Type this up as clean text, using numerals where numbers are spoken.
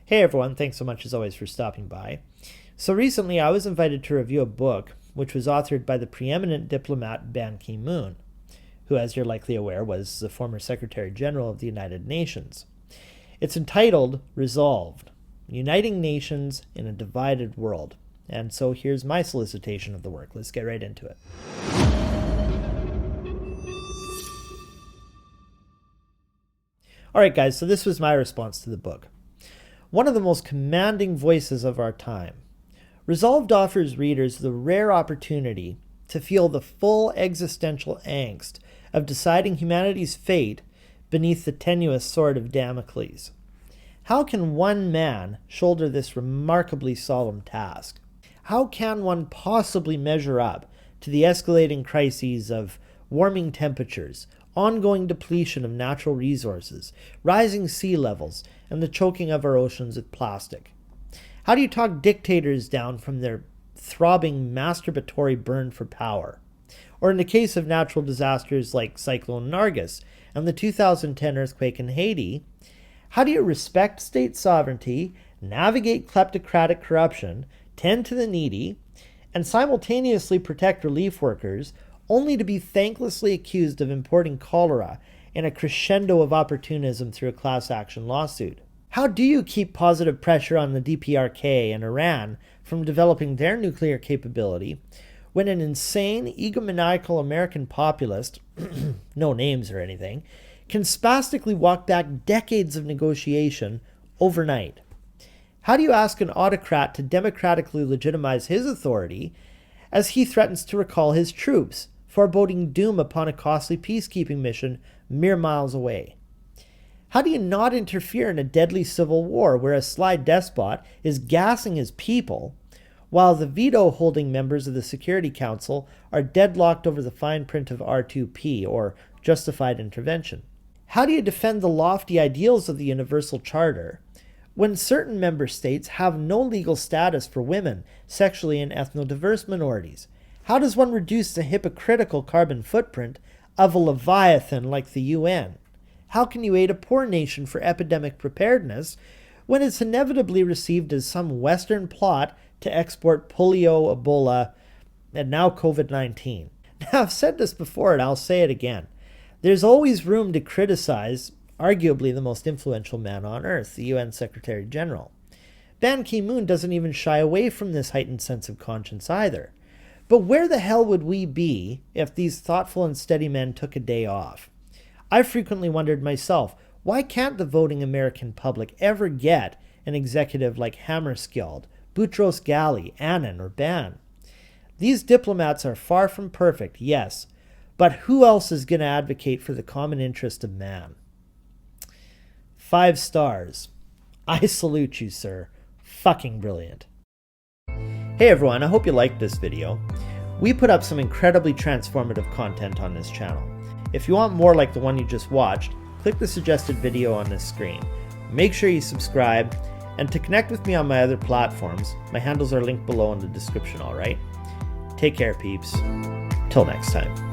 Hey everyone, thanks so much as always for stopping by. So recently I was invited to review a book which was authored by the preeminent diplomat Ban Ki-moon, who, as you're likely aware, was the former Secretary General of the United Nations. It's entitled Resolved: Uniting Nations in a Divided World. And so here's my solicitation of the work. Let's get right into it. Alright guys, so this was my response to the book. One of the most commanding voices of our time, Resolved offers readers the rare opportunity to feel the full existential angst of deciding humanity's fate beneath the tenuous sword of Damocles. How can one man shoulder this remarkably solemn task? How can one possibly measure up to the escalating crises of warming temperatures, ongoing depletion of natural resources, rising sea levels, and the choking of our oceans with plastic? How do you talk dictators down from their throbbing masturbatory burn for power? Or in the case of natural disasters like cyclone Nargis and the 2010 earthquake in Haiti, how do you respect state sovereignty, navigate kleptocratic corruption, tend to the needy, and simultaneously protect relief workers, only to be thanklessly accused of importing cholera in a crescendo of opportunism through a class action lawsuit? How do you keep positive pressure on the DPRK and Iran from developing their nuclear capability when an insane, egomaniacal American populist, no names or anything, can spastically walk back decades of negotiation overnight? How do you ask an autocrat to democratically legitimize his authority as he threatens to recall his troops, foreboding doom upon a costly peacekeeping mission mere miles away? How do you not interfere in a deadly civil war where a sly despot is gassing his people while the veto-holding members of the Security Council are deadlocked over the fine print of R2P, or justified intervention? How do you defend the lofty ideals of the Universal Charter when certain member states have no legal status for women, sexually and ethno-diverse minorities? How does one reduce the hypocritical carbon footprint of a leviathan like the UN? How can you aid a poor nation for epidemic preparedness when it's inevitably received as some Western plot to export polio, Ebola, and now COVID-19? Now, I've said this before and I'll say it again. There's always room to criticize arguably the most influential man on earth, the UN Secretary General. Ban Ki-moon doesn't even shy away from this heightened sense of conscience either. But where the hell would we be if these thoughtful and steady men took a day off? I've frequently wondered myself, why can't the voting American public ever get an executive like Hammarskjöld, Boutros Ghali, Annan, or Ban? These diplomats are far from perfect, yes, but who else is going to advocate for the common interest of man? 5 stars. I salute you, sir. Fucking brilliant. Hey everyone, I hope you liked this video. We put up some incredibly transformative content on this channel. If you want more like the one you just watched, click the suggested video on this screen. Make sure you subscribe, and to connect with me on my other platforms, my handles are linked below in the description, alright? Take care, peeps. Till next time.